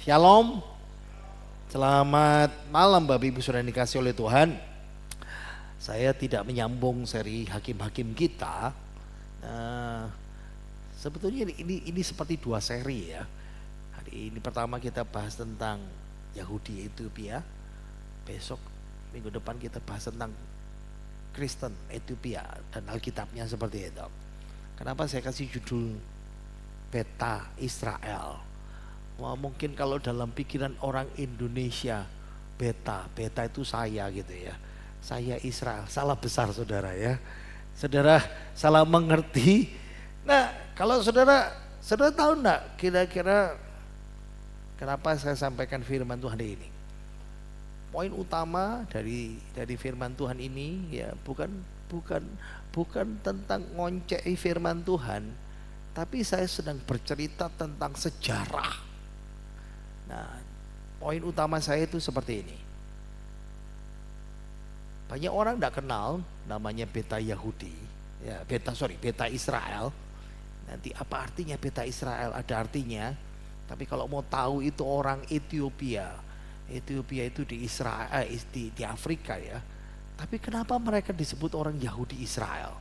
Shalom, selamat malam Bapak Ibu Saudara yang dikasih oleh Tuhan. Saya tidak menyambung seri hakim-hakim kita. Nah, sebetulnya ini seperti dua seri ya. Hari ini pertama kita bahas tentang Yahudi Ethiopia. Besok minggu depan kita bahas tentang Kristen Ethiopia dan Alkitabnya seperti itu. Kenapa saya kasih judul Beta Israel? Wah, mungkin kalau dalam pikiran orang Indonesia beta itu saya gitu ya. Saya Israel, salah besar saudara ya. Saudara salah mengerti. Nah, kalau saudara tahu enggak kira-kira kenapa saya sampaikan firman Tuhan ini? Poin utama dari firman Tuhan ini ya bukan tentang ngoncei firman Tuhan, tapi saya sedang bercerita tentang sejarah. Nah, poin utama saya itu seperti ini. Banyak orang tidak kenal namanya beta Yahudi, ya beta Israel. Nanti apa artinya beta Israel? Ada artinya. Tapi kalau mau tahu itu orang Ethiopia itu di Israel, di Afrika ya. Tapi kenapa mereka disebut orang Yahudi Israel?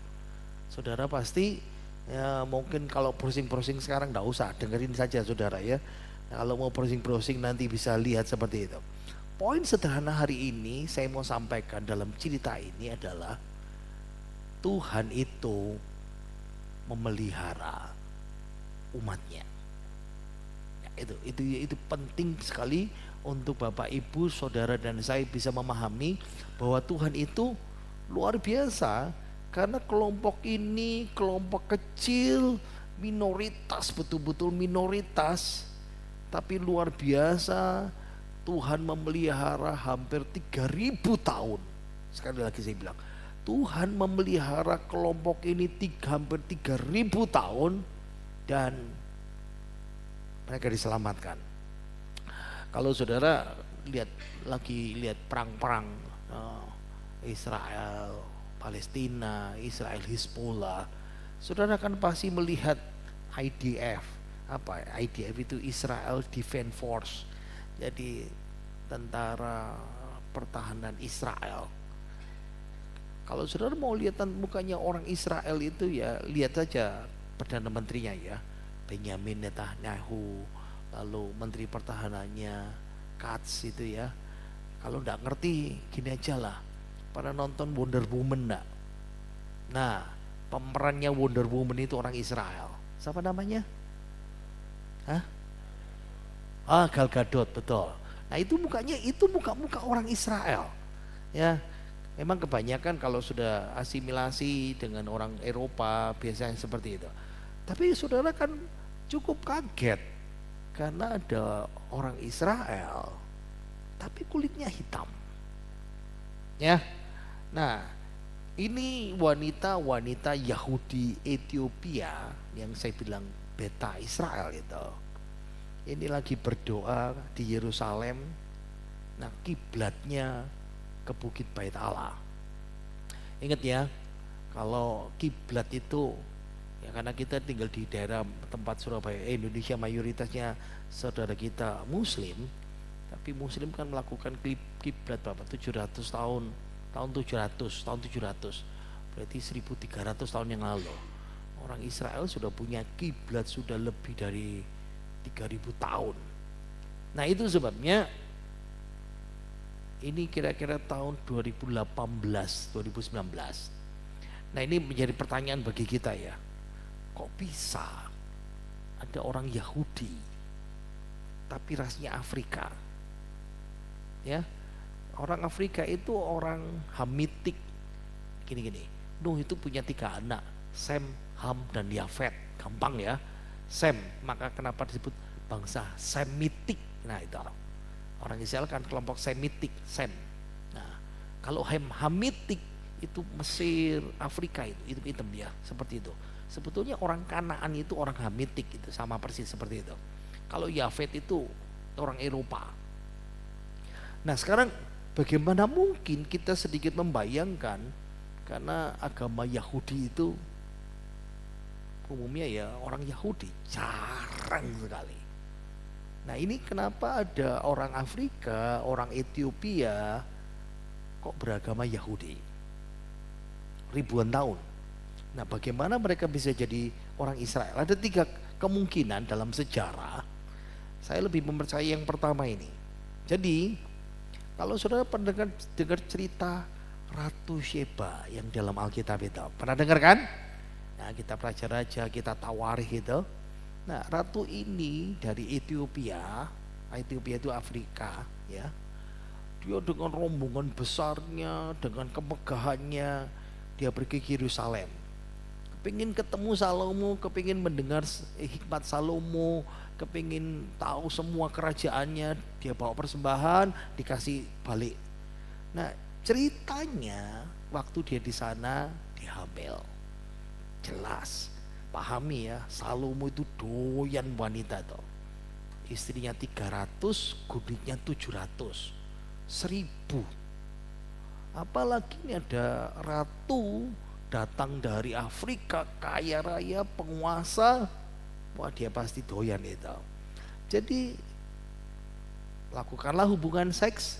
Saudara pasti ya, mungkin kalau browsing sekarang enggak usah, dengerin saja saudara ya. Nah, kalau mau browsing nanti bisa lihat seperti itu. Poin sederhana hari ini saya mau sampaikan dalam cerita ini adalah Tuhan itu memelihara umatnya. Ya, itu penting sekali untuk Bapak Ibu, saudara dan saya bisa memahami bahwa Tuhan itu luar biasa karena kelompok ini kelompok kecil, minoritas, betul-betul minoritas, tapi luar biasa. Tuhan memelihara hampir 3.000 tahun. Sekali lagi saya bilang, Tuhan memelihara kelompok ini hampir 3.000 tahun dan mereka diselamatkan. Kalau saudara lihat perang-perang Israel, Palestina, Israel Hizbullah, saudara kan pasti melihat IDF. Apa IDF itu? Israel Defense Force. Jadi tentara pertahanan Israel. Kalau saudara mau lihat mukanya orang Israel itu ya lihat saja Perdana Menterinya ya, Benjamin Netanyahu, lalu Menteri Pertahanannya Katz itu ya. Kalau enggak ngerti gini aja lah, pada nonton Wonder Woman enggak? Nah, pemerannya Wonder Woman itu orang Israel. Siapa namanya? Hah? Gal Gadot, betul. Nah, itu mukanya itu muka orang Israel. Ya. Memang kebanyakan kalau sudah asimilasi dengan orang Eropa biasanya seperti itu. Tapi saudara kan cukup kaget karena ada orang Israel tapi kulitnya hitam. Ya. Nah, ini wanita Yahudi Ethiopia yang saya bilang beta Israel itu. Ini lagi berdoa di Yerusalem. Nah, kiblatnya ke Bukit Bait Allah. Ingat ya, kalau kiblat itu ya karena kita tinggal di daerah tempat Surabaya, Indonesia mayoritasnya saudara kita Muslim, tapi Muslim kan melakukan kiblat berapa? 700 tahun, tahun 700, berarti 1300 tahun yang lalu. Orang Israel sudah punya kiblat sudah lebih dari 3.000 tahun. Nah, itu sebabnya ini kira-kira tahun 2018, 2019. Nah, ini menjadi pertanyaan bagi kita ya. Kok bisa ada orang Yahudi tapi rasnya Afrika? Ya. Orang Afrika itu orang Hamitik. Gini. Nuh itu punya 3 anak, Sem, Ham, dan Yafet. Gampang ya. Sem, maka kenapa disebut bangsa Semitik? Nah, itu orang Israel kan kelompok Semitik, Sem. Nah, kalau Hamitik itu Mesir, Afrika itu hitam ya, seperti itu. Sebetulnya orang Kanaan itu orang Hamitik, itu sama persis seperti itu. Kalau Yafet itu orang Eropa. Nah, sekarang bagaimana mungkin kita sedikit membayangkan karena agama Yahudi itu umumnya ya orang Yahudi, jarang sekali. Nah ini kenapa ada orang Afrika, orang Ethiopia kok beragama Yahudi ribuan tahun. Nah bagaimana mereka bisa jadi orang Israel? Ada 3 kemungkinan dalam sejarah. Saya lebih mempercayai yang pertama ini. Jadi kalau saudara pernah dengar cerita Ratu Sheba yang dalam Alkitab itu, pernah dengar kan? Nah kita pelajari aja, kita tawarikh itu. Nah ratu ini dari Ethiopia, Ethiopia itu Afrika ya. Dia dengan rombongan besarnya, dengan kemegahannya, dia pergi ke Yerusalem. Kepingin ketemu Salomo, kepingin mendengar hikmat Salomo, kepingin tahu semua kerajaannya, dia bawa persembahan, dikasih balik. Nah ceritanya waktu dia di sana dia hamil. Jelas, pahami ya, Salomo itu doyan wanita tuh. Istrinya 300, gunitnya 700, 1000. Apalagi ini ada ratu datang dari Afrika, kaya raya, penguasa. Wah dia pasti doyan itu. Jadi lakukanlah hubungan seks,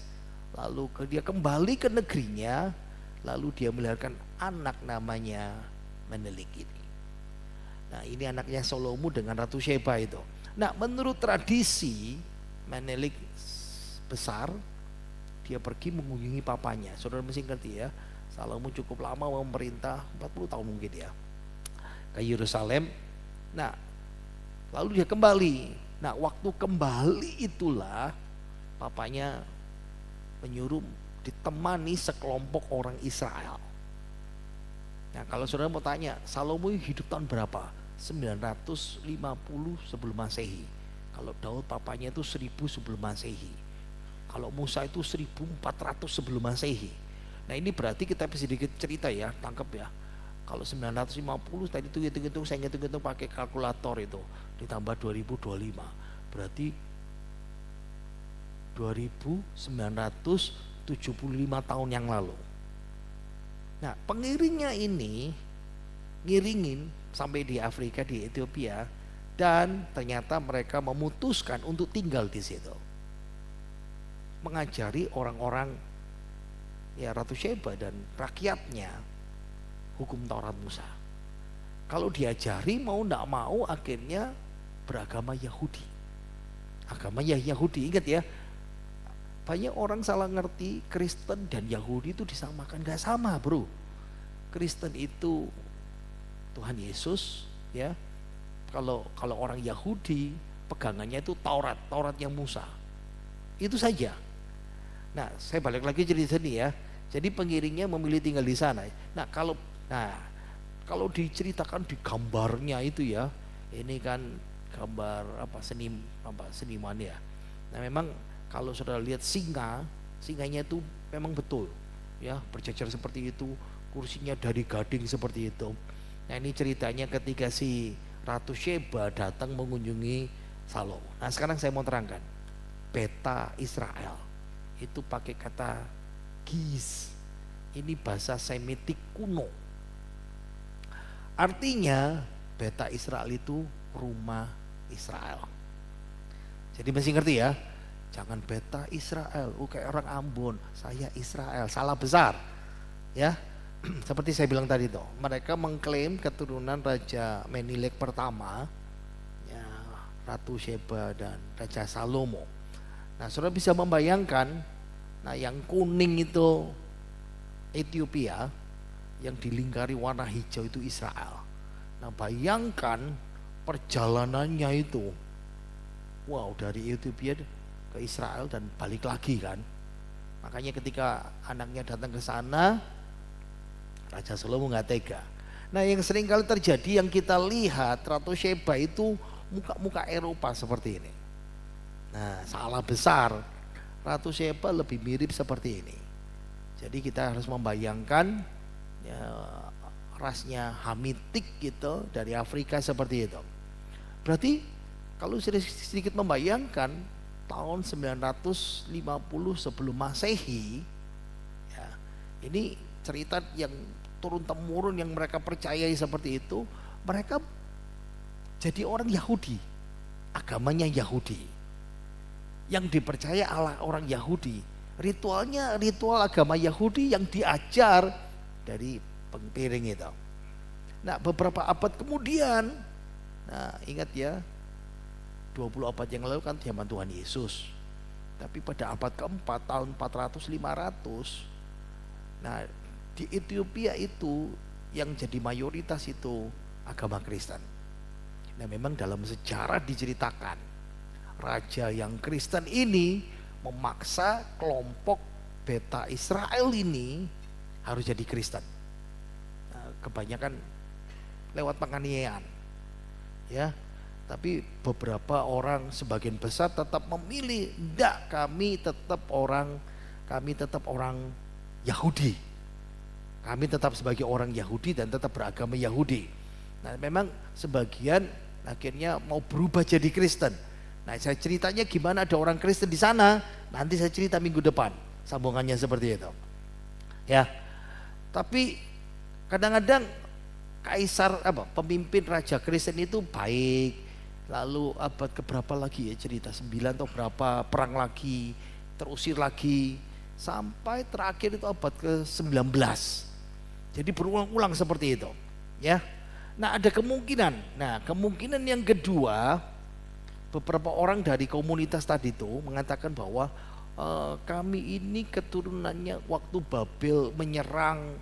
lalu dia kembali ke negerinya, lalu dia melahirkan anak namanya Menelik ini. Nah ini anaknya Salomo dengan Ratu Sheba itu. Nah menurut tradisi Menelik besar, dia pergi mengunjungi papanya. Saudara mesti ngerti ya, Salomo cukup lama memerintah, 40 tahun mungkin ya, ke Yerusalem. Nah lalu dia kembali. Nah waktu kembali itulah papanya menyuruh ditemani sekelompok orang Israel. Nah kalau saudara mau tanya, Salomo hidup tahun berapa? 950 sebelum Masehi. Kalau Daud papanya itu 1000 sebelum Masehi. Kalau Musa itu 1400 sebelum Masehi. Nah ini berarti kita sedikit cerita ya, tangkap ya. Kalau 950 tadi itu hitung-hitung, saya hitung-hitung pakai kalkulator itu, ditambah 2025, berarti 2975 tahun yang lalu. Nah pengiringnya ini ngiringin sampai di Afrika, di Ethiopia, dan ternyata mereka memutuskan untuk tinggal di situ, mengajari orang-orang ya Ratu Sheba dan rakyatnya hukum Taurat Musa. Kalau diajari mau tidak mau akhirnya beragama Yahudi. Agama Yahudi, ingat ya, banyak orang salah ngerti Kristen dan Yahudi itu disamakan, gak sama bro. Kristen itu Tuhan Yesus ya. Kalau orang Yahudi pegangannya itu Tauratnya Musa. Itu saja. Nah, saya balik lagi cerita sini ya. Jadi pengiringnya memilih tinggal di sana. Nah, kalau diceritakan di gambarnya itu ya, ini kan gambar seniman ya. Nah, memang kalau sudah lihat singanya itu memang betul ya, berjajar seperti itu, kursinya dari gading seperti itu. Nah ini ceritanya ketika si Ratu Sheba datang mengunjungi Salomo. Nah sekarang saya mau terangkan, Beta Israel itu pakai kata Giz. Ini bahasa Semitik kuno. Artinya Beta Israel itu rumah Israel. Jadi mesti ngerti ya, jangan Beta Israel, kayak orang Ambon, saya Israel, salah besar ya. Seperti saya bilang tadi tuh, mereka mengklaim keturunan Raja Menelik pertama ya, Ratu Sheba dan Raja Salomo. Nah saudara bisa membayangkan, nah yang kuning itu Ethiopia, yang dilingkari warna hijau itu Israel. Nah bayangkan perjalanannya itu, wow, dari Ethiopia ke Israel dan balik lagi kan. Makanya ketika anaknya datang ke sana, Raja Salomo nggak tega. Nah yang sering kali terjadi, yang kita lihat Ratu Sheba itu muka-muka Eropa seperti ini. Nah salah besar, Ratu Sheba lebih mirip seperti ini. Jadi kita harus membayangkan ya, rasnya Hamitik gitu dari Afrika seperti itu. Berarti kalau sedikit membayangkan tahun 950 sebelum Masehi ya, ini cerita yang turun temurun yang mereka percayai seperti itu. Mereka jadi orang Yahudi, agamanya Yahudi. yang dipercaya Allah orang Yahudi. Ritualnya ritual agama Yahudi yang diajar dari pengpiring itu. Nah beberapa abad kemudian, nah ingat ya, 20 abad yang lalu kan zaman Tuhan Yesus. Tapi pada abad keempat tahun 400-500, nah di Ethiopia itu yang jadi mayoritas itu agama Kristen. Nah memang dalam sejarah diceritakan raja yang Kristen ini memaksa kelompok beta Israel ini harus jadi Kristen. Nah, kebanyakan lewat penganiayaan, ya. Tapi beberapa orang, sebagian besar tetap memilih, enggak, kami tetap orang Yahudi. Kami tetap sebagai orang Yahudi dan tetap beragama Yahudi. Nah memang sebagian akhirnya mau berubah jadi Kristen. Nah saya ceritanya gimana ada orang Kristen di sana, nanti saya cerita minggu depan, sambungannya seperti itu. Ya, tapi kadang-kadang pemimpin raja Kristen itu baik, lalu abad keberapa lagi ya cerita, 9 atau berapa, perang lagi, terusir lagi, sampai terakhir itu abad ke-19. Jadi berulang-ulang seperti itu, ya. Nah ada kemungkinan, kemungkinan yang kedua, beberapa orang dari komunitas tadi itu mengatakan bahwa kami ini keturunannya waktu Babel menyerang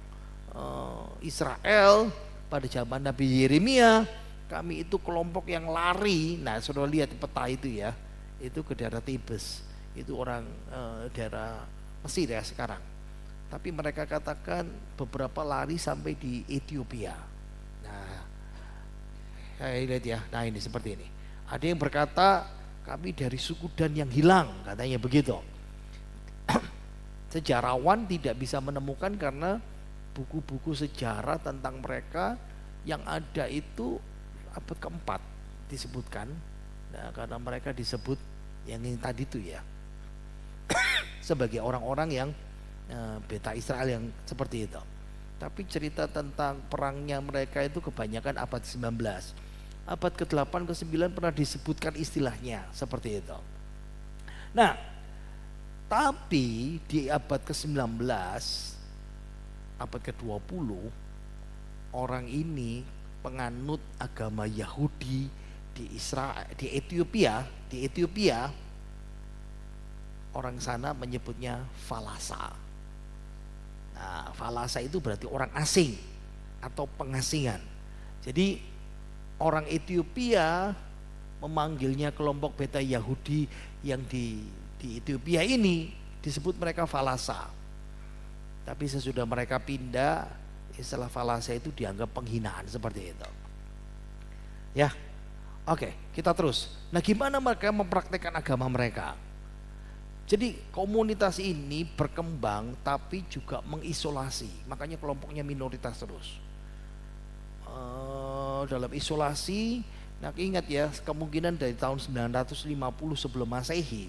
Israel pada zaman Nabi Yeremia, kami itu kelompok yang lari. Nah sudah lihat peta itu ya, itu ke daerah Tibes, itu orang daerah Mesir ya sekarang. Tapi mereka katakan beberapa lari sampai di Ethiopia. Nah lihat ya, nah ini seperti ini. Ada yang berkata kami dari suku Dan yang hilang, katanya begitu. Sejarawan tidak bisa menemukan karena buku-buku sejarah tentang mereka yang ada itu abad keempat disebutkan. Nah, karena mereka disebut yang ini tadi itu ya sebagai orang-orang yang beta Israel yang seperti itu. Tapi cerita tentang perangnya mereka itu kebanyakan abad 19. Abad ke-8 ke-9 pernah disebutkan istilahnya seperti itu. Nah, tapi di abad ke-19, abad ke-20, orang ini penganut agama Yahudi di Israel, di Ethiopia, orang sana menyebutnya falasa. Nah, falasa itu berarti orang asing atau pengasingan. Jadi orang Ethiopia memanggilnya kelompok beta Yahudi yang di Ethiopia ini disebut mereka falasa. Tapi sesudah mereka pindah, istilah falasa itu dianggap penghinaan seperti itu. Ya, oke, kita terus. Nah, gimana mereka mempraktekkan agama mereka? Jadi komunitas ini berkembang tapi juga mengisolasi, makanya kelompoknya minoritas terus. Dalam isolasi, nah ingat ya, kemungkinan dari tahun 950 sebelum Masehi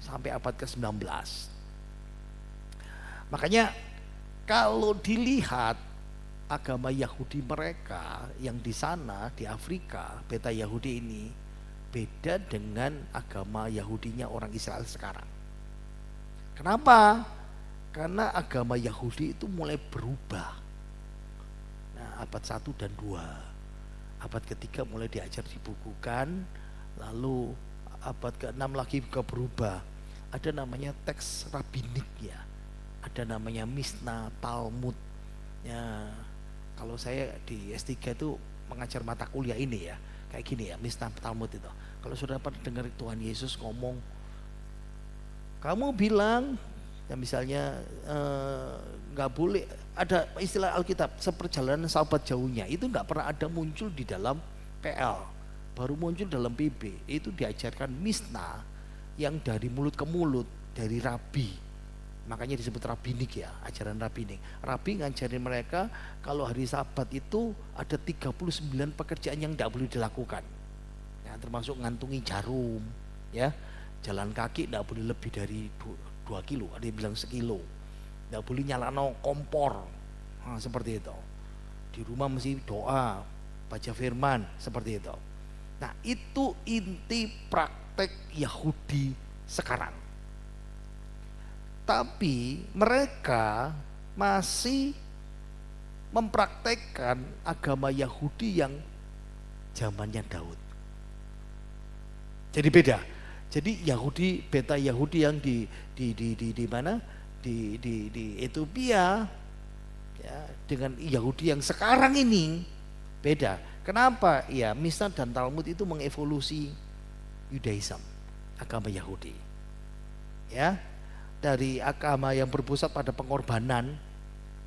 sampai abad ke-19. Makanya kalau dilihat agama Yahudi mereka yang di sana di Afrika, beta Yahudi ini beda dengan agama Yahudinya orang Israel sekarang. Kenapa? Karena agama Yahudi itu mulai berubah. Nah, abad 1 dan 2. Abad ketiga mulai diajar dibukukan, lalu abad ke-6 lagi juga berubah. Ada namanya teks rabbinik ya. Ada namanya Mishnah, Talmud. Ya, kalau saya di S3 itu mengajar mata kuliah ini ya, kayak gini ya, Mishnah, Talmud itu. Kalau sudah pernah dengar Tuhan Yesus ngomong, kamu bilang ya misalnya nggak boleh, ada istilah Alkitab seperjalanan sahabat jauhnya, itu nggak pernah ada muncul di dalam PL, baru muncul dalam PB. Itu diajarkan Mishnah yang dari mulut ke mulut, dari rabi, makanya disebut rabbinik ya, ajaran rabbinik. Rabi ngajarin mereka kalau hari Sabat itu ada 39 pekerjaan yang tidak boleh dilakukan ya, termasuk ngantungi jarum ya, jalan kaki tidak boleh lebih dari 2 kilo, ada yang bilang sekilo, tidak boleh nyalano kompor, nah, seperti itu. Di rumah mesti doa, baca firman, seperti itu. Nah itu inti praktek Yahudi sekarang. Tapi mereka masih mempraktekkan agama Yahudi yang zamannya Daud. Jadi beda. Jadi Yahudi, beta Yahudi yang di mana? Di Ethiopia ya, dengan Yahudi yang sekarang ini beda. Kenapa? Ya, Mishnah dan Talmud itu mengevolusi Yudaism, agama Yahudi. Ya. Dari agama yang berpusat pada pengorbanan.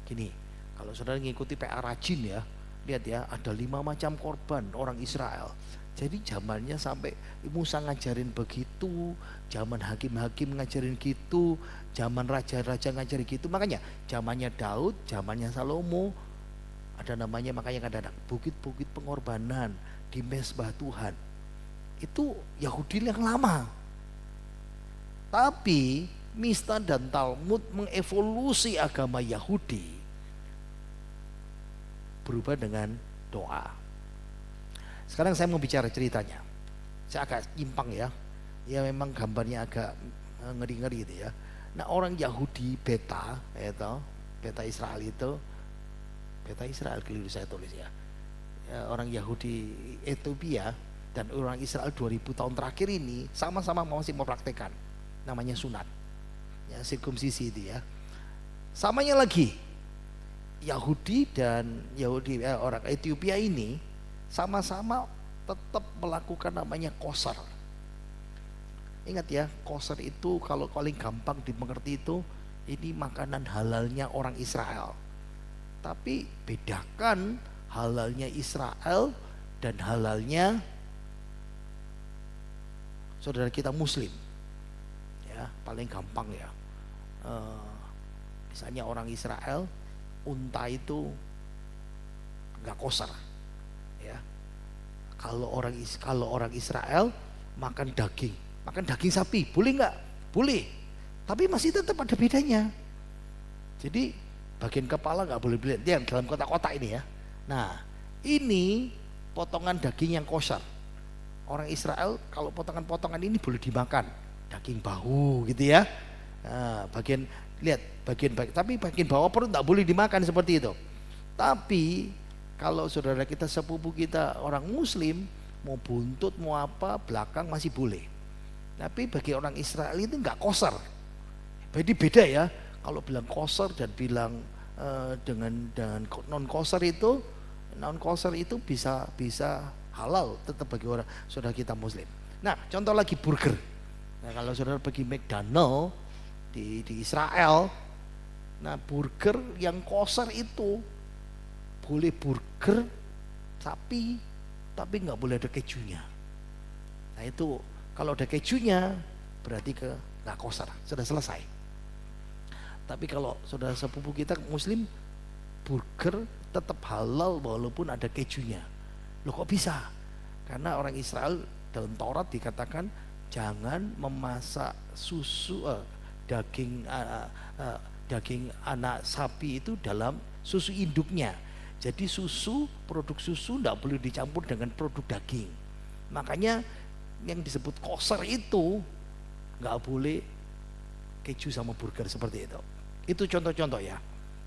Gini, kalau saudara mengikuti PA Rajin ya, lihat ya, ada 5 macam korban orang Israel. Jadi zamannya sampai Musa ngajarin begitu, zaman hakim-hakim ngajarin gitu, zaman raja-raja ngajarin gitu. Makanya zamannya Daud, zamannya Salomo, ada namanya, makanya kadang-kadang bukit-bukit pengorbanan di mezbah Tuhan. Itu Yahudi yang lama. Tapi Mishnah dan Talmud mengevolusi agama Yahudi berubah dengan doa. Sekarang saya mau bicara ceritanya. Saya agak nyimpang ya. Ya memang gambarnya agak ngeri-ngeri gitu ya. Nah, orang Yahudi beta Israel itu, beta Israel keliru saya tulis ya. Orang Yahudi Ethiopia dan orang Israel 2000 tahun terakhir ini sama-sama masih mempraktekkan namanya sunat. Ya, sirkumsisi itu ya. Samanya lagi, Yahudi dan orang Ethiopia ini sama-sama tetap melakukan namanya kosher. Ingat ya, kosher itu kalau paling gampang dimengerti itu, ini makanan halalnya orang Israel. Tapi bedakan halalnya Israel dan halalnya saudara kita Muslim. Ya, paling gampang ya. Misalnya orang Israel, unta itu nggak kosher, ya. Kalau orang Israel makan daging sapi, boleh nggak? Boleh, tapi masih tetap ada bedanya. Jadi bagian kepala nggak boleh beli, yang dalam kotak-kotak ini ya. Nah, ini potongan daging yang kosher. Orang Israel kalau potongan-potongan ini boleh dimakan, daging bahu gitu ya. Nah, bagian tapi bagian bawah perut tidak boleh dimakan seperti itu. Tapi kalau saudara kita sepupu kita orang Muslim, mau buntut mau apa belakang masih boleh. Tapi bagi orang Israel itu nggak kosher. Jadi beda ya. Kalau bilang kosher dan bilang dengan non kosher itu bisa halal tetap bagi orang saudara kita Muslim. Nah, contoh lagi burger. Nah, kalau saudara pergi McDonald di Israel, nah burger yang kosher itu boleh burger sapi, tapi nggak boleh ada kejunya. Nah itu kalau ada kejunya berarti nggak kosher, sudah selesai. Tapi kalau saudara sepupu kita Muslim, burger tetap halal walaupun ada kejunya. Loh kok bisa? Karena orang Israel dalam Taurat dikatakan jangan memasak daging anak sapi itu dalam susu induknya. Jadi produk susu tidak boleh dicampur dengan produk daging. Makanya yang disebut kosher itu nggak boleh keju sama burger seperti itu. Itu contoh-contoh ya.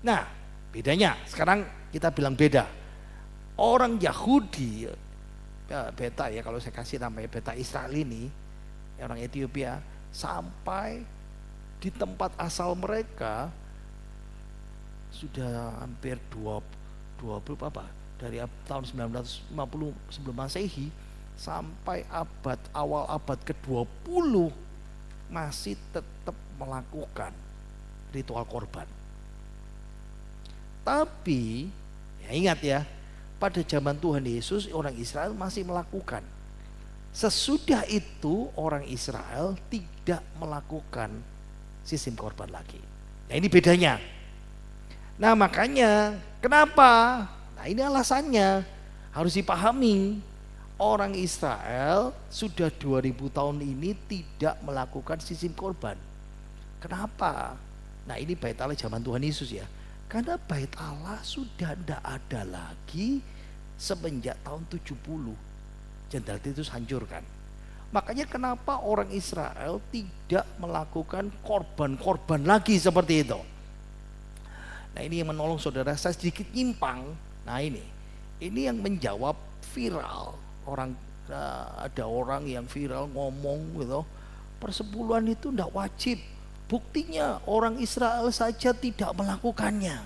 Nah, bedanya sekarang kita bilang beda. Orang Yahudi beta ya, kalau saya kasih namanya beta Israel ini, orang Ethiopia, sampai di tempat asal mereka sudah hampir 20 dari tahun 950 sebelum Masehi sampai awal abad ke-20 masih tetap melakukan ritual korban. Tapi ya ingat ya, pada zaman Tuhan Yesus orang Israel masih melakukan. Sesudah itu orang Israel tidak melakukan sistem korban lagi. Nah ini bedanya. Nah makanya kenapa? Nah ini alasannya harus dipahami. Orang Israel sudah 2000 tahun ini tidak melakukan sistem korban. Kenapa? Nah ini bait Allah zaman Tuhan Yesus ya. Karena bait Allah sudah tidak ada lagi semenjak tahun 70. Jenderal Titus hancurkan. Makanya kenapa orang Israel tidak melakukan korban-korban lagi seperti itu. Nah ini yang menolong saudara, saya sedikit nyimpang. Nah ini yang menjawab viral. Ada orang yang viral ngomong gitu, persepuluhan itu tidak wajib. Buktinya orang Israel saja tidak melakukannya.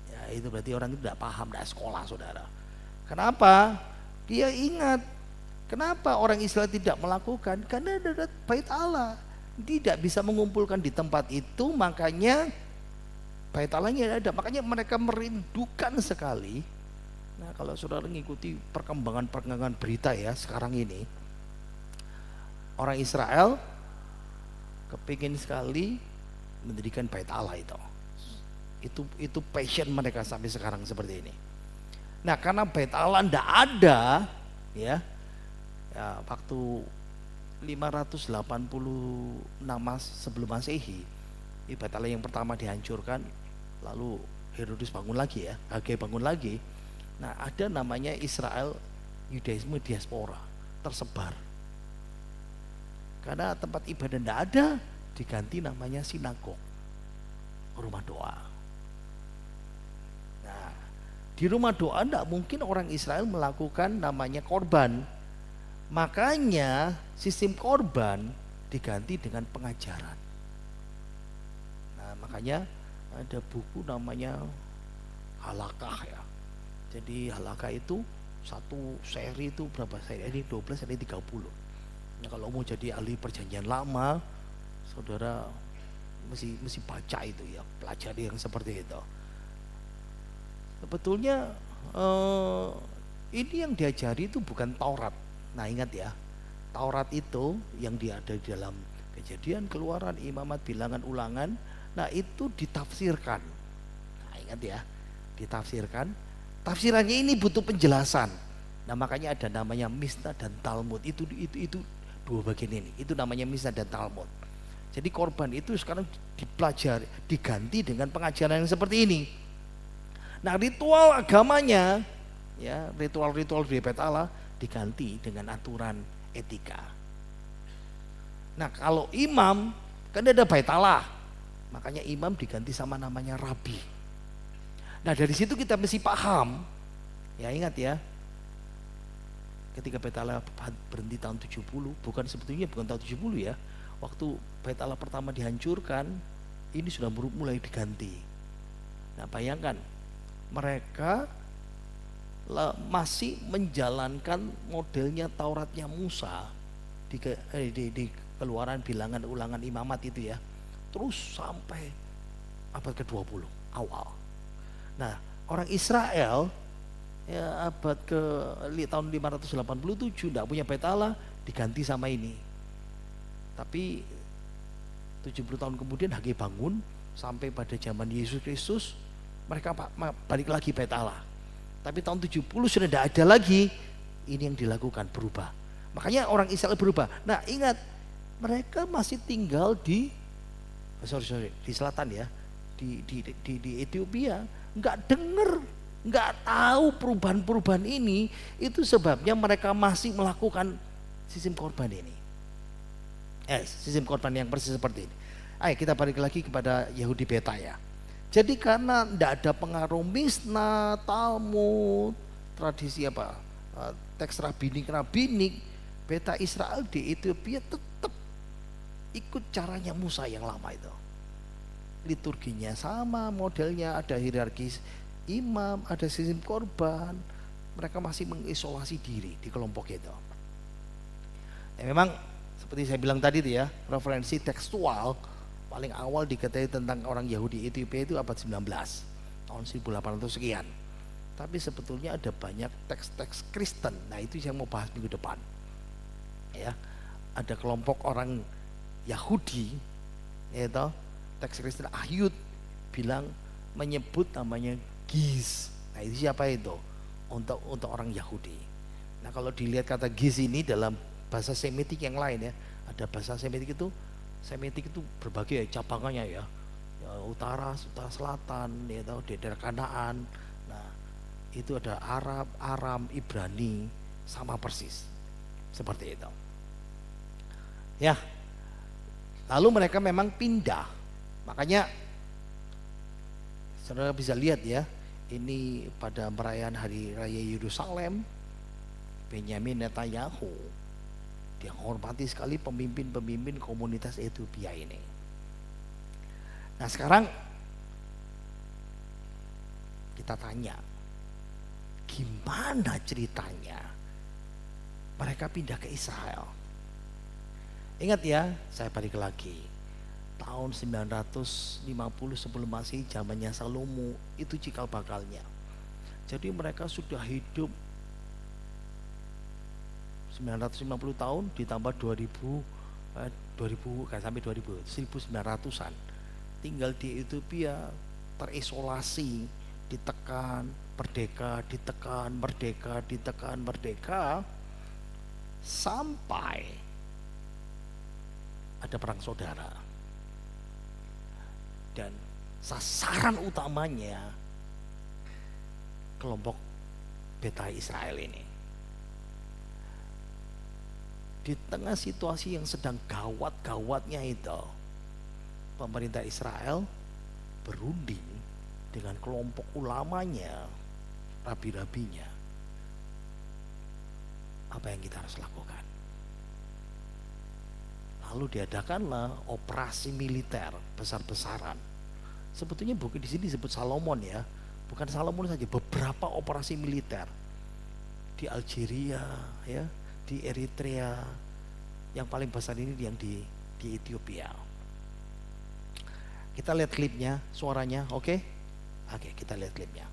Ya itu berarti orang itu tidak paham, tidak sekolah saudara. Kenapa? Dia ingat, kenapa orang Israel tidak melakukan? Karena ada bait Allah, tidak bisa mengumpulkan di tempat itu, makanya bait Allahnya ada. Makanya mereka merindukan sekali. Nah kalau saudara mengikuti perkembangan berita ya sekarang ini, orang Israel kepingin sekali mendirikan bait Allah itu. Itu passion mereka sampai sekarang seperti ini. Nah karena bait Allah tidak ada ya waktu 586 sebelum Masehi, bait Allah yang pertama dihancurkan, lalu Herodes bangun lagi ya, Hage bangun lagi. Nah ada namanya Israel Yudaisme diaspora tersebar. Karena tempat ibadah tidak ada, diganti namanya sinagog, rumah doa. Nah, di rumah doa tidak mungkin orang Israel melakukan namanya korban. Makanya sistem korban diganti dengan pengajaran. Nah, makanya ada buku namanya Halakah ya. Jadi Halakah itu satu seri itu berapa seri? Ini 12, ini 30. Nah, kalau mau jadi ahli perjanjian lama, saudara mesti baca itu ya, pelajari yang seperti itu. Sebetulnya ini yang diajari itu bukan Taurat. Nah ingat ya, Taurat itu yang ada di dalam Kejadian, Keluaran, Imamat, Bilangan, Ulangan. Nah itu ditafsirkan. Nah ingat ya, ditafsirkan. Tafsirannya ini butuh penjelasan. Nah makanya ada namanya Mishnah dan Talmud. Itu dua bagian ini, itu namanya Mishnah dan Talmud. Jadi korban itu sekarang dipelajari, diganti dengan pengajaran yang seperti ini. Nah ritual agamanya ya, ritual-ritual di bait Allah diganti dengan aturan etika. Nah kalau imam kan ada bait Allah, makanya imam diganti sama namanya rabi. Nah dari situ kita mesti paham ya, ingat ya, ketika bait Allah berhenti tahun 70, bukan tahun 70 ya. Waktu bait Allah pertama dihancurkan, ini sudah mulai diganti. Nah, bayangkan mereka masih menjalankan modelnya Tauratnya Musa di Keluaran, Bilangan, Ulangan, Imamat itu ya. Terus sampai abad ke-20 awal. Nah, orang Israel ya abad tahun 587 tidak punya bait Allah, diganti sama ini. Tapi 70 tahun kemudian Hage bangun, sampai pada zaman Yesus Kristus mereka balik lagi bait Allah. Tapi tahun 70 sudah tidak ada lagi. Ini yang dilakukan, berubah. Makanya orang Israel berubah. Nah ingat, mereka masih tinggal di selatan ya, di Ethiopia. Nggak dengar, nggak tahu perubahan-perubahan ini. Itu sebabnya mereka masih melakukan sistem korban ini. Sistem korban yang persis seperti ini. Ayo kita balik lagi kepada Yahudi Beta ya. Jadi karena tidak ada pengaruh Mishnah, Talmud, tradisi teks rabbinik, Beta Israel di Ethiopia tetap ikut caranya Musa yang lama itu. Liturginya sama, modelnya ada hierarkis imam, ada sistem korban. Mereka masih mengisolasi diri di kelompok itu. Ya, memang seperti saya bilang tadi itu ya, referensi tekstual paling awal diketahui tentang orang Yahudi Ethiopia itu abad 19, tahun 1800 sekian. Tapi sebetulnya ada banyak teks-teks Kristen. Nah itu yang mau bahas minggu depan ya. Ada kelompok orang Yahudi yaitu teks Kristen Ahyud bilang menyebut namanya Giz. Nah itu siapa itu? Untuk orang Yahudi. Nah kalau dilihat kata Giz ini dalam bahasa Semitik yang lain ya, ada bahasa Semitik itu berbagai cabangannya ya, utara, selatan, ya tahu, di daerah Kanaan. Nah itu ada Arab, Aram, Ibrani, sama persis seperti itu. Ya, lalu mereka memang pindah. Makanya saudara bisa lihat ya, ini pada perayaan hari raya Yerusalem, Benyamin Netanyahu dia hormati sekali pemimpin-pemimpin komunitas Ethiopia ini. Nah sekarang kita tanya, gimana ceritanya mereka pindah ke Israel? Ingat ya, saya balik lagi. Tahun 950 sebelum Masehi, zamannya Salomo, itu cikal bakalnya. Jadi mereka sudah hidup 950 tahun ditambah 2000 kan sampai 2000 1900-an tinggal di Ethiopia, terisolasi, ditekan merdeka, ditekan merdeka, ditekan merdeka, sampai ada perang saudara. Dan sasaran utamanya kelompok Beta Israel ini. Di tengah situasi yang sedang gawat-gawatnya itu, pemerintah Israel berunding dengan kelompok ulamanya, rabi-rabinya. Apa yang kita harus lakukan? Lalu diadakanlah operasi militer besar-besaran. Sebetulnya bukan di sini disebut Salomon ya, bukan Salomon saja, beberapa operasi militer di Algeria ya, di Eritrea, yang paling besar ini yang di Ethiopia. Kita lihat klipnya, suaranya, oke? Oke, kita lihat klipnya.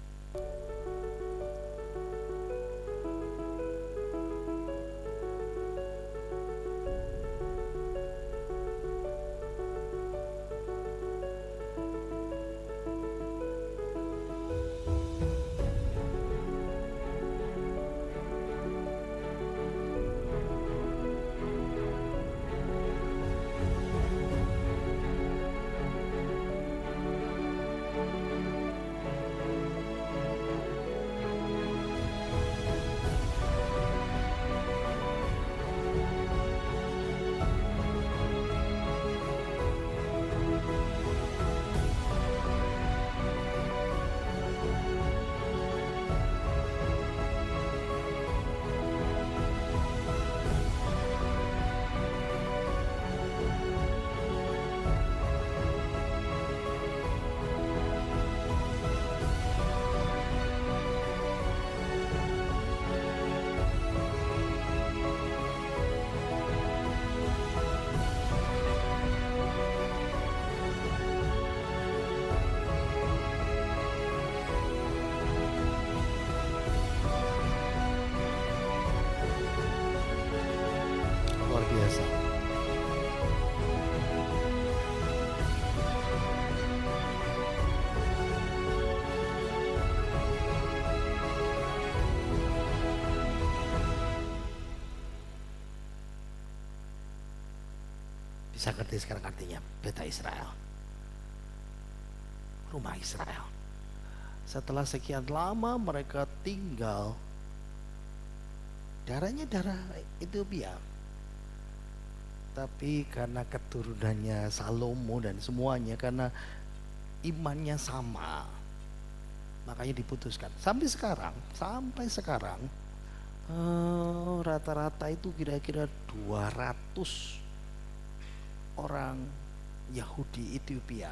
Luar biasa. Bisa ngerti sekarang artinya Beta Israel, rumah Israel. Setelah sekian lama mereka tinggal, darahnya darah Ethiopia, tapi karena keturunannya Salomo dan semuanya, karena imannya sama, makanya diputuskan. Sampai sekarang rata-rata itu kira-kira 200 orang Yahudi Ethiopia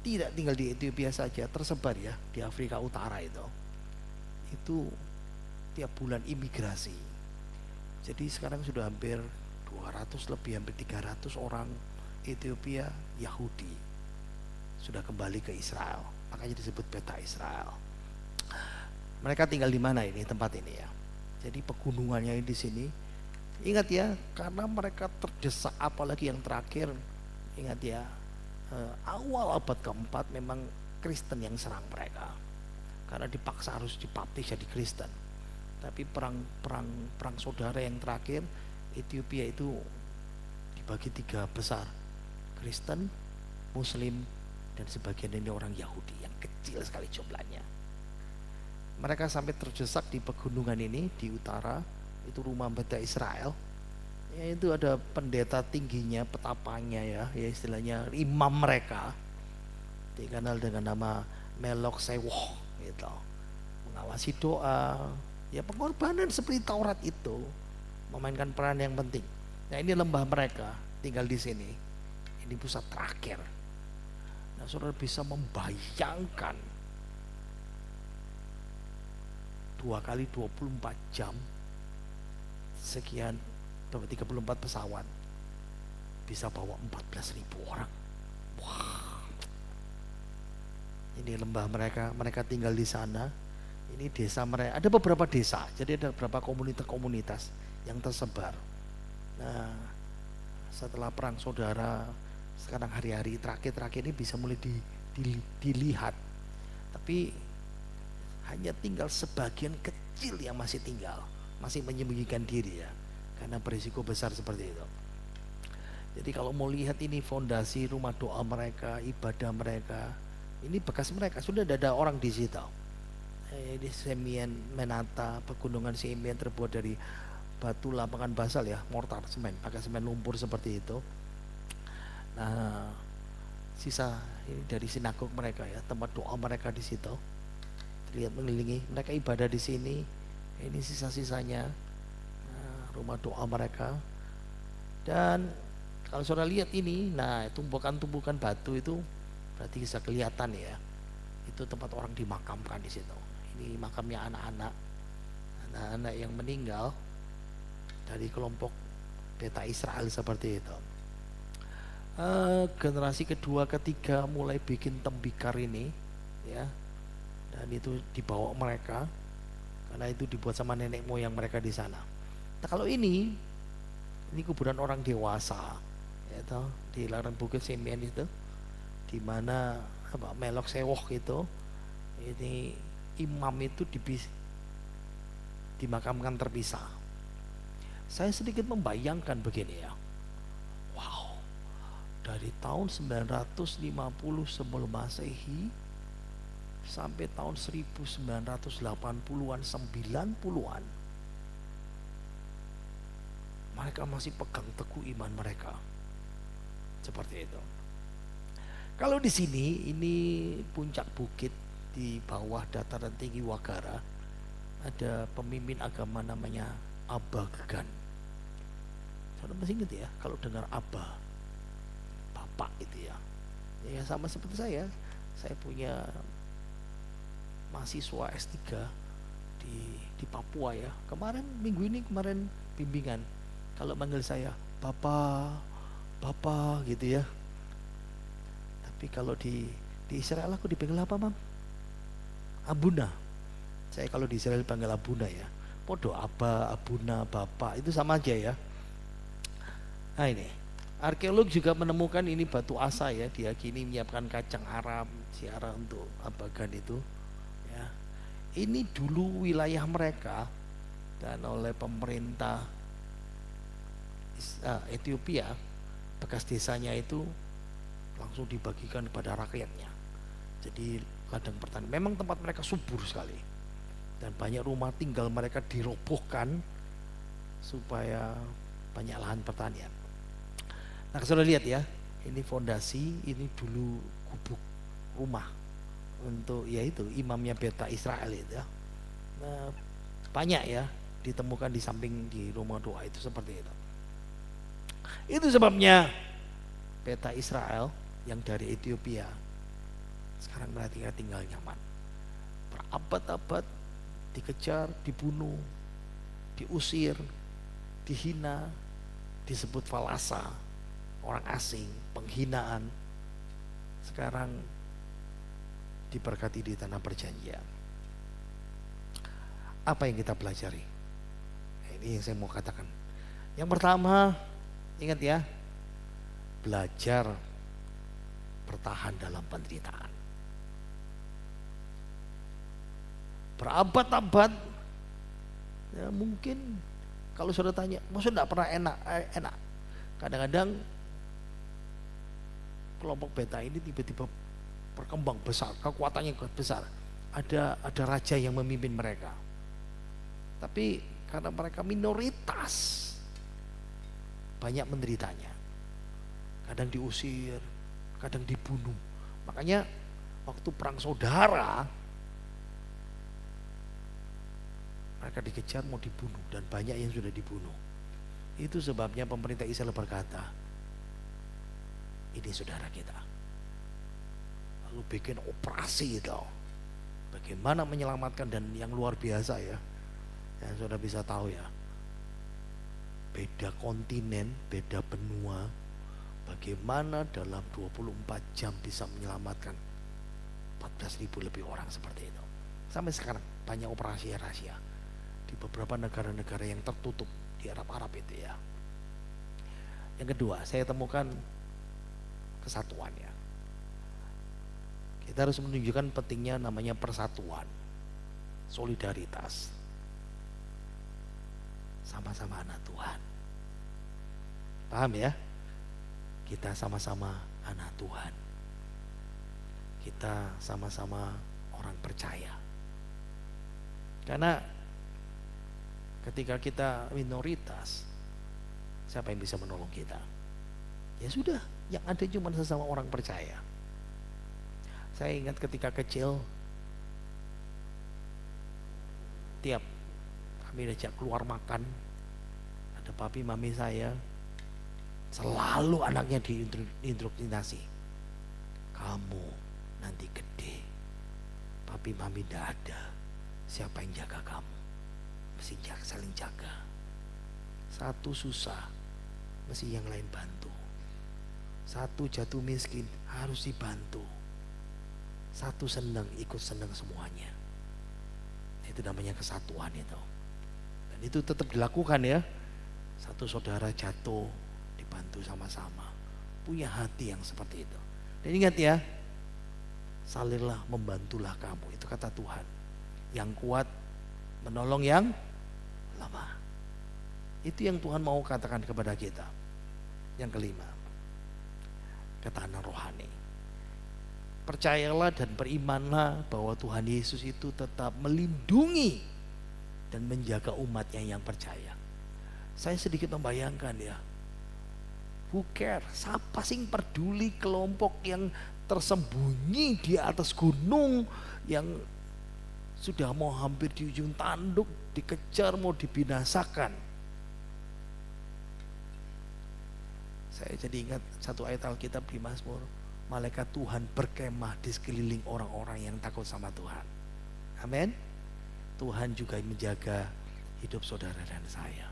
tidak tinggal di Ethiopia saja, tersebar ya di Afrika Utara itu tiap bulan imigrasi. Jadi sekarang sudah hampir 200 lebih, hampir 300 orang Ethiopia Yahudi sudah kembali ke Israel, makanya disebut Beta Israel. Mereka tinggal di mana ini, tempat ini ya? Jadi pegunungannya di sini. Ingat ya, karena mereka terdesak, apalagi yang terakhir, ingat ya, awal abad keempat memang Kristen yang serang mereka, karena dipaksa harus dibaptis jadi Kristen. Tapi perang saudara yang terakhir, Ethiopia itu dibagi 3 besar, Kristen, Muslim, dan sebagian ini orang Yahudi yang kecil sekali jumlahnya. Mereka sampai terdesak di pegunungan ini di utara, itu rumah Beta Israel. Ya, itu ada pendeta tingginya, petapanya ya, ya istilahnya imam mereka, dikenal dengan nama Melok Sewoh gitu. Mengawasi doa, ya pengorbanan seperti Taurat itu memainkan peran yang penting. Nah ini lembah mereka tinggal di sini. Ini pusat terakhir. Nah saudara bisa membayangkan 2 kali 24 jam sekian 34 pesawat bisa bawa 14.000 orang. Wah. Ini lembah mereka, mereka tinggal di sana. Ini desa mereka, ada beberapa desa, jadi ada beberapa komunitas-komunitas yang tersebar. Nah, setelah perang saudara, sekarang hari-hari terakhir ini bisa mulai dilihat. Tapi hanya tinggal sebagian kecil yang masih tinggal, masih menyembunyikan diri ya, karena berisiko besar seperti itu. Jadi kalau mau lihat ini fondasi rumah doa mereka, ibadah mereka, ini bekas mereka, sudah ada orang di situ. Di Semien Menata, pegunungan Semien terbuat dari batu lapangan basal ya, mortar semen, pakai semen lumpur seperti itu. Nah, sisa ini dari sinagog mereka ya, tempat doa mereka di situ. Lihat mengelilingi, mereka ibadah di sini. Ini sisa-sisanya rumah doa mereka. Dan kalau saudara lihat ini, nah tumpukan-tumpukan batu itu berarti bisa kelihatan ya. Itu tempat orang dimakamkan di situ. Ini makamnya anak-anak yang meninggal dari kelompok beta Israel seperti itu. Generasi kedua, ketiga mulai bikin tembikar ini, ya, dan itu dibawa mereka karena itu dibuat sama nenek moyang mereka di sana. Nah kalau ini kuburan orang dewasa, ya, di lereng Bukit Semien itu, di mana Melok Sewoh itu, ini imam itu dimakamkan terpisah. Saya sedikit membayangkan begini ya, wow, dari tahun 950 sebelum Masehi sampai tahun 1980-an, 90-an, mereka masih pegang teguh iman mereka seperti itu. Kalau di sini ini puncak bukit di bawah dataran tinggi Wagara, ada pemimpin agama namanya Abba Gegan. Saudara masih ingat ya, kalau dengar Abba, Bapak itu ya, ya sama seperti saya punya mahasiswa S3 di Papua ya. Minggu ini bimbingan, kalau manggil saya Bapak gitu ya. Tapi kalau di Israel aku dipanggil apa, Mam? Abuna. Saya kalau di Israel panggil Abuna ya. Podo Abba, Abuna, Bapak, itu sama aja ya. Nah ini, arkeolog juga menemukan ini batu asa ya, diyakini menyiapkan kacang Arab, siara untuk abagan itu. Ya. Ini dulu wilayah mereka dan oleh pemerintah Ethiopia, bekas desanya itu langsung dibagikan kepada rakyatnya. Jadi ladang pertanian, memang tempat mereka subur sekali. Dan banyak rumah tinggal mereka dirobohkan supaya banyak lahan pertanian. Nah, saudara lihat ya, ini fondasi, ini dulu gubuk rumah untuk yaitu imamnya beta Israel itu ya. Nah, banyak ya ditemukan di samping di rumah doa itu seperti itu. Itu sebabnya beta Israel yang dari Ethiopia sekarang berarti tinggal nyaman. Berabad-abad dikejar, dibunuh, diusir, dihina, disebut falasa, orang asing, penghinaan. Sekarang diberkati di tanah perjanjian. Apa yang kita pelajari? Ini yang saya mau katakan. Yang pertama, ingat ya, belajar bertahan dalam penderitaan. Berabad-abad ya, mungkin kalau sudah tanya, maksudnya tidak pernah enak. Kadang-kadang kelompok beta ini tiba-tiba berkembang besar, kekuatannya besar. Ada raja yang memimpin mereka. Tapi karena mereka minoritas, banyak menderitanya. Kadang diusir, kadang dibunuh. Makanya waktu perang saudara, mereka dikejar mau dibunuh dan banyak yang sudah dibunuh. Itu sebabnya pemerintah Israel berkata, ini saudara kita. Lalu bikin operasi itu. Bagaimana menyelamatkan, dan yang luar biasa ya. Yang saudara bisa tahu ya. Beda kontinen, beda benua. Bagaimana dalam 24 jam bisa menyelamatkan 14.000 lebih orang seperti itu. Sampai sekarang banyak operasi rahasia di beberapa negara-negara yang tertutup di Arab itu ya. Yang kedua, saya temukan kesatuan ya. Kita harus menunjukkan pentingnya namanya persatuan, solidaritas. Sama-sama anak Tuhan. Paham ya? Kita sama-sama anak Tuhan. Kita sama-sama orang percaya. Karena ketika kita minoritas, siapa yang bisa menolong kita? Ya sudah, yang ada cuma sesama orang percaya. Saya ingat ketika kecil, tiap kami diajak keluar makan, ada papi mami saya, selalu anaknya diindoktrinasi. Kamu nanti gede, papi mami tidak ada, siapa yang jaga kamu? Mesti saling jaga. Satu susah, mesti yang lain bantu. Satu jatuh miskin, harus dibantu. Satu senang, ikut senang semuanya. Itu namanya kesatuan itu. Dan itu tetap dilakukan ya. Satu saudara jatuh, dibantu sama-sama. Punya hati yang seperti itu. Dan ingat ya, salirlah, membantulah kamu. Itu kata Tuhan. Yang kuat menolong yang lemah. Itu yang Tuhan mau katakan kepada kita. Yang kelima, ketahanan rohani. Percayalah dan berimanlah bahwa Tuhan Yesus itu tetap melindungi dan menjaga umatnya yang percaya. Saya sedikit membayangkan ya, who care, siapa sih peduli kelompok yang tersembunyi di atas gunung, yang sudah mau hampir di ujung tanduk, dikejar, mau dibinasakan. Saya jadi ingat satu ayat Alkitab di Mazmur, malaikat Tuhan berkemah di sekeliling orang-orang yang takut sama Tuhan. Amin. Tuhan juga menjaga hidup saudara dan saya.